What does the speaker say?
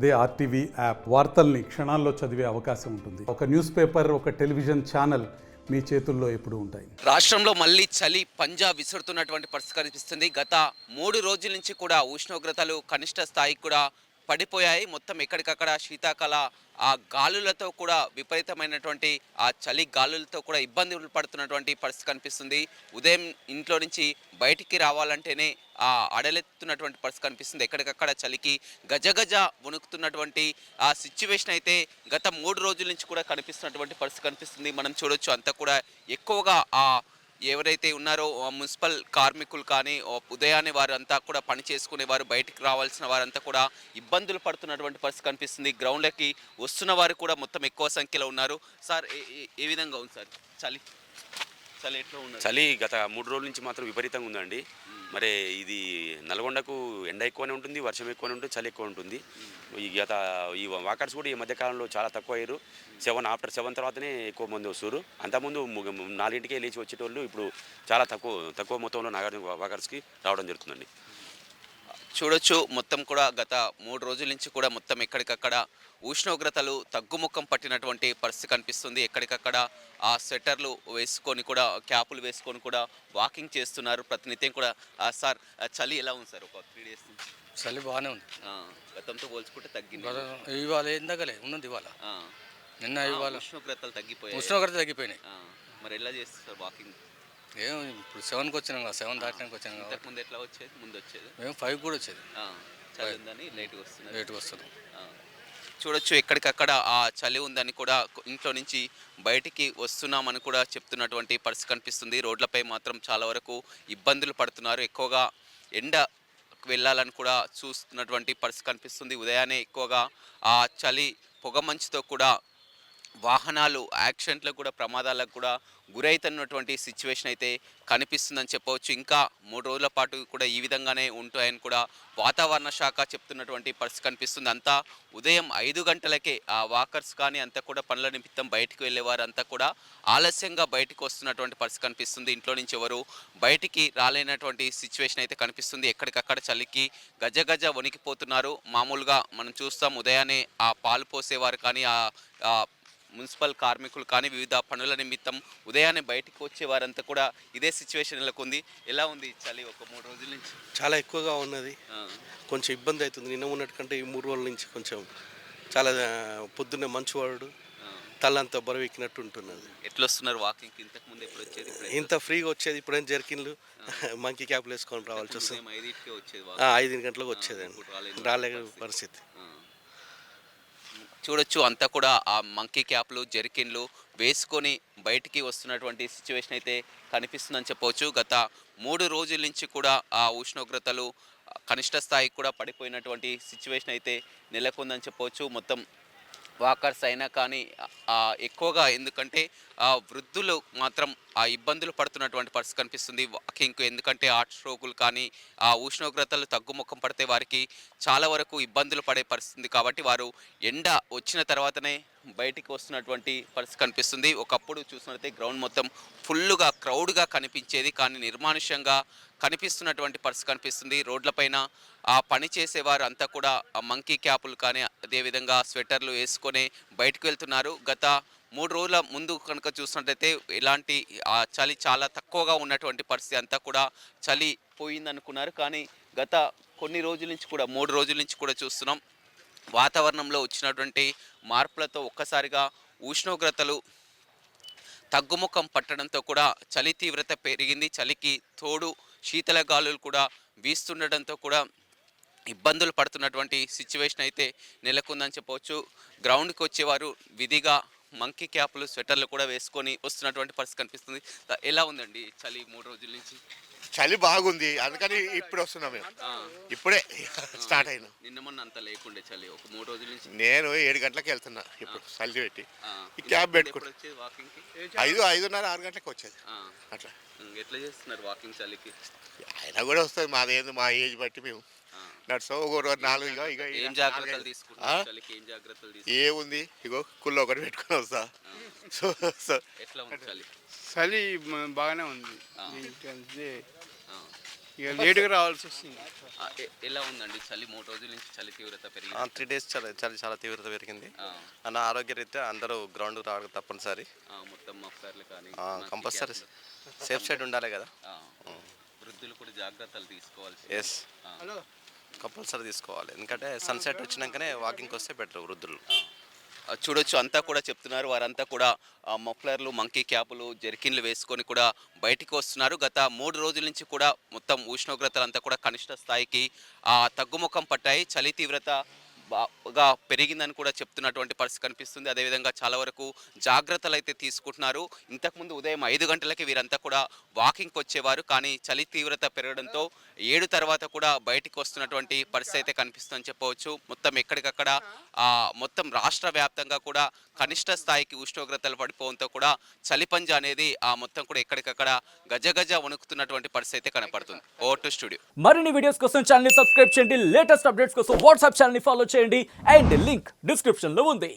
అదే RTV app వార్తల్ని క్షణాల్లో చదివే అవకాశం ఉంటుంది. ఒక న్యూస్ పేపర్, ఒక టెలివిజన్ ఛానల్ మీ చేతుల్లో ఎప్పుడూ ఉంటాయి. రాష్ట్రంలో మళ్ళీ చలి పంజా విసురుతున్నటువంటి పరిస్థితి కనిపిస్తుంది. గత 3 రోజుల నుంచి కూడా ఉష్ణోగ్రతలు కనిష్ట స్థాయికి కూడా పడిపోయాయి. మొత్తం ఎక్కడికక్కడ శీతాకాల ఆ గాలులతో కూడా విపరీతమైనటువంటి ఆ చలి గాలులతో కూడా ఇబ్బందులు పడుతున్నటువంటి పరిస్థితి కనిపిస్తుంది. ఉదయం ఇంట్లో నుంచి బయటికి రావాలంటేనే ఆ అడలెత్తున్నటువంటి పరిస్థితి కనిపిస్తుంది. ఎక్కడికక్కడ చలికి గజగజ వణుకుతున్నటువంటి ఆ సిచ్యువేషన్ అయితే గత 3 రోజుల నుంచి కూడా కనిపిస్తున్నటువంటి పరిస్థితి కనిపిస్తుంది. మనం చూడొచ్చు అంతా కూడా ఎక్కువగా ఆ ఎవరైతే ఉన్నారో మున్సిపల్ కార్మికులు కానీ ఉదయాన్నే వారంతా కూడా పని చేసుకునేవారు, బయటికి రావాల్సిన వారంతా కూడా ఇబ్బందులు పడుతున్నటువంటి పరిస్థితి కనిపిస్తుంది. గ్రౌండ్లకి వస్తున్న వారు కూడా మొత్తం ఎక్కువ సంఖ్యలో ఉన్నారు. సార్ ఏ విధంగా ఉంది సార్ చలి? చలి ఎట్లా ఉంది? చలి గత 3 రోజుల నుంచి మాత్రం విపరీతంగా ఉందండి. మరి ఇది నల్గొండకు ఎండ ఎక్కువనే ఉంటుంది, వర్షం ఎక్కువనే ఉంటుంది, చలి ఎక్కువ ఉంటుంది. ఈ వాకర్స్ కూడా ఈ మధ్యకాలంలో చాలా తక్కువ అయ్యారు. ఆఫ్టర్ 7 తర్వాతనే ఎక్కువ మంది వస్తారు. అంతకుముందు 4ంటికే లేచి వచ్చేటోళ్ళు ఇప్పుడు చాలా తక్కువ మొత్తంలో నాగార్జున వాకర్స్కి రావడం జరుగుతుందండి. చూడొచ్చు మొత్తం కూడా గత 3 రోజుల నుంచి కూడా మొత్తం ఎక్కడికక్కడ ఉష్ణోగ్రతలు తగ్గుముఖం పట్టినటువంటి పరిస్థితి కనిపిస్తుంది. ఎక్కడికక్కడ ఆ స్వెటర్లు వేసుకొని కూడా, క్యాపులు వేసుకొని కూడా వాకింగ్ చేస్తున్నారు ప్రతినిత్యం కూడా. సార్ చలి ఎలా ఉంది సార్? ఒక 3 డేస్ నుంచి చలి బాగానే ఉంది. గతంతో పోల్చుకుంటే తగ్గింది. ఇవాళ ఏం తగ్గలే ఉన్నది. ఇవాళ నిన్న ఇవాళ ఉష్ణోగ్రతలు తగ్గిపోయినాయి. మరి ఎలా చేస్తారు వాకింగ్? ఏం ఇప్పుడు 7కి వచ్చినాం కదా, 7 దాటినాక వచ్చాను కదా. ముందు ఎట్లా వచ్చేది? ముందు వచ్చేది మేము 5 కూడా వచ్చేది. చలి ఉందని లేట్గా వస్తున్నాం. చూడొచ్చు ఎక్కడికక్కడ ఆ చలి ఉందని కూడా ఇంట్లో నుంచి బయటికి వస్తున్నామని కూడా చెప్తున్నటువంటి పరిస్థితి కనిపిస్తుంది. రోడ్లపై మాత్రం చాలా వరకు ఇబ్బందులు పడుతున్నారు. ఎక్కువగా ఎండ వెళ్ళాలని కూడా చూస్తున్నటువంటి పరిస్థితి కనిపిస్తుంది. ఉదయాన్నే ఎక్కువగా ఆ చలి పొగ మంచుతో కూడా వాహనాలు యాక్సిడెంట్లకు కూడా, ప్రమాదాలకు కూడా గురైతున్నటువంటి సిచ్యువేషన్ అయితే కనిపిస్తుందని చెప్పవచ్చు. ఇంకా 3 రోజుల పాటు కూడా ఈ విధంగానే ఉంటాయని కూడా వాతావరణ శాఖ చెప్తున్నటువంటి పరిస్థితి కనిపిస్తుంది. అంతా ఉదయం 5 గంటలకే ఆ వాకర్స్ కానీ అంతా కూడా పనుల నిమిత్తం బయటికి వెళ్ళేవారు అంతా కూడా ఆలస్యంగా బయటికి వస్తున్నటువంటి పరిస్థితి కనిపిస్తుంది. ఇంట్లో నుంచి ఎవరు బయటికి రాలేనటువంటి సిచ్యువేషన్ అయితే కనిపిస్తుంది. ఎక్కడికక్కడ చలికి గజగజ వణికిపోతున్నారు. మామూలుగా మనం చూస్తాం ఉదయాన్నే ఆ పాలు పోసేవారు కానీ, ఆ మున్సిపల్ కార్మికులు కానీ వివిధ పనుల నిమిత్తం ఉదయాన్నే బయటికి వచ్చేవారంతా కూడా ఇదే సిచ్యువేషన్ నెలకొంది. ఎలా ఉంది చలి ఒక 3 రోజుల నుంచి? చాలా ఎక్కువగా ఉన్నది. కొంచెం ఇబ్బంది అవుతుంది. నిన్న ఉన్నట్టు కంటే ఈ 3 రోజుల నుంచి కొంచెం చాలా పొద్దున్నే మంచువాడు తల్లంతా బరువెక్కినట్టు ఉంటున్నది. ఎట్లా వస్తున్నారు వాకింగ్కి? ఇంతకు ముందు ఎప్పుడు వచ్చేది? ఇంత ఫ్రీగా వచ్చేది ఇప్పుడేం జర్కిన్లు మంకీ క్యాప్లు వేసుకొని రావాల్సి వస్తుంది. 5 గంటలకు వచ్చేదండి, రాలే పరిస్థితి. చూడొచ్చు అంతా కూడా ఆ మంకీ క్యాప్లు, జెర్కిన్లు వేసుకొని బయటికి వస్తున్నటువంటి సిచ్యువేషన్ అయితే కనిపిస్తుందని చెప్పవచ్చు. గత 3 రోజుల నుంచి కూడా ఆ ఉష్ణోగ్రతలు కనిష్ట స్థాయికి కూడా పడిపోయినటువంటి సిచ్యువేషన్ అయితే నెలకొందని చెప్పవచ్చు. మొత్తం వాకర్స్ అయినా కానీ ఎక్కువగా, ఎందుకంటే వృద్ధులు మాత్రం ఆ ఇబ్బందులు పడుతున్నటువంటి పరిస్థితి కనిపిస్తుంది వాకింగ్కు. ఎందుకంటే హార్ట్ స్ట్రోకులు కానీ, ఆ ఉష్ణోగ్రతలు తగ్గుముఖం పడితే వారికి చాలా వరకు ఇబ్బందులు పడే పరిస్థితి కాబట్టి వారు ఎండ వచ్చిన తర్వాతనే బయటికి వస్తున్నటువంటి పరిస్థితి కనిపిస్తుంది. ఒకప్పుడు చూసినట్లయితే గ్రౌండ్ మొత్తం ఫుల్లుగా క్రౌడ్గా కనిపించేది, కానీ నిర్మానుష్యంగా కనిపిస్తున్నటువంటి పరిస్థితి కనిపిస్తుంది. రోడ్లపైన ఆ పని చేసేవారు అంతా కూడా మంకీ క్యాపులు కానీ, అదేవిధంగా స్వెటర్లు వేసుకొని బయటకు వెళ్తున్నారు. గత 3 రోజుల ముందు కనుక చూసినట్లయితే ఇలాంటి ఆ చలి చాలా తక్కువగా ఉన్నటువంటి పరిస్థితి, అంతా కూడా చలి పోయిందనుకున్నారు. కానీ గత కొన్ని రోజుల నుంచి కూడా 3 రోజుల నుంచి కూడా చూస్తున్నాం వాతావరణంలో వచ్చినటువంటి మార్పులతో ఒక్కసారిగా ఉష్ణోగ్రతలు తగ్గుముఖం పట్టడంతో కూడా చలి తీవ్రత పెరిగింది. చలికి తోడు శీతల గాలులు కూడా వీస్తుండటంతో కూడా ఇబ్బందులు పడుతున్నటువంటి సిచ్యువేషన్ అయితే నెలకొందని చెప్పవచ్చు. గ్రౌండ్కి వచ్చేవారు విధిగా మంకీ క్యాప్లు, స్వెటర్లు కూడా వేసుకొని వస్తున్నటువంటి పరిస్థితి కనిపిస్తుంది. ఎలా ఉందండి చలి 3 రోజుల నుంచి? చలి బాగుంది, అందుకని ఇప్పుడు వస్తున్నాం మేము. ఇప్పుడే స్టార్ట్ అయినా. నిన్న మొన్న అంత లేకుండే చలి ఒక 3 రోజుల నుంచి. నేను 7 గంటలకు వెళ్తున్నా ఇప్పుడు చలి పెట్టి ఈ క్యాబ్ పెట్టుకుంటా. 5:30, 6 గంటలకు వచ్చేది. అట్లా ఎట్లా చేస్తున్నారు వాకింగ్ చలికి? అయినా కూడా వస్తుంది. మాదేంది మా ఏజ్ బట్టి మేము నడుస్తాం. ఒక 4 ఏం జాగ్రత్తలు తీసుకుంటారు? ఏముంది, ఇగో కుళ్ళు ఒకటి పెట్టుకుని వస్తా. ఎట్లా ఉంది చలి? చలి బాగానే ఉంది. ఇక లేటుగా రావాల్సి వస్తుంది. ఎలా ఉందండి చలి? 3 రోజుల నుంచి చలి తీవ్రత పెరిగింది. 3 డేస్ చాలా తీవ్రత పెరిగింది. ఆ, అన్న ఆరోగ్యరీత్యా అందరూ గ్రౌండ్ రావడం తప్పనిసరి. మొత్తం మఫ్లర్లు కానీ కంపల్సరీ సేఫ్ సైడ్ ఉండాలి కదా. వృద్ధులు కూడా జాగ్రత్తలు తీసుకోవాల్సి. ఎస్, కంపల్సరీ తీసుకోవాలి. ఎందుకంటే సన్సెట్ వచ్చినాకనే వాకింగ్కి వస్తే బెటర్ వృద్ధులు. చూడొచ్చు అంతా కూడా చెప్తున్నారు, వారంతా కూడా మఫ్లర్లు, మంకీ క్యాపులు, జెర్కిన్లు వేసుకొని కూడా బయటికి వస్తున్నారు. గత 3 రోజుల నుంచి కూడా మొత్తం ఉష్ణోగ్రతలు అంతా కూడా కనిష్ట స్థాయికి తగ్గుముఖం పట్టాయి. చలి తీవ్రత బాగా పెరిగిందని కూడా చెప్తున్నటువంటి పరిస్థితి కనిపిస్తుంది. అదేవిధంగా చాలా వరకు జాగ్రత్తలు అయితే తీసుకుంటున్నారు. ఇంతకుముందు ఉదయం 5 గంటలకి వీరంతా కూడా వాకింగ్కి వచ్చేవారు, కానీ చలి తీవ్రత పెరగడంతో 7 తర్వాత కూడా బయటికి వస్తున్నటువంటి పరిస్థితి అయితే కనిపిస్తుందని చెప్పవచ్చు. మొత్తం ఎక్కడికక్కడ మొత్తం రాష్ట్ర వ్యాప్తంగా కూడా కనిష్ట స్థాయికి ఉష్ణోగ్రతలు పడిపోవడంతో కూడా చలిపంజ అనేది మొత్తం కూడా ఎక్కడికక్కడ గజగజ వణుకుతున్నటువంటి పరిస్థితి అయితే కనపడుతుంది. Over to studio. మరిన్ని వీడియోస్ కోసం ఛానల్ ని సబ్స్క్రైబ్ చేయండి. లేటెస్ట్ అప్డేట్స్ కోసం వాట్సాప్ ఛానల్ ని ఫాలో చేయండి. అండ్ లింక్ డిస్క్రిప్షన్ లో ఉంది.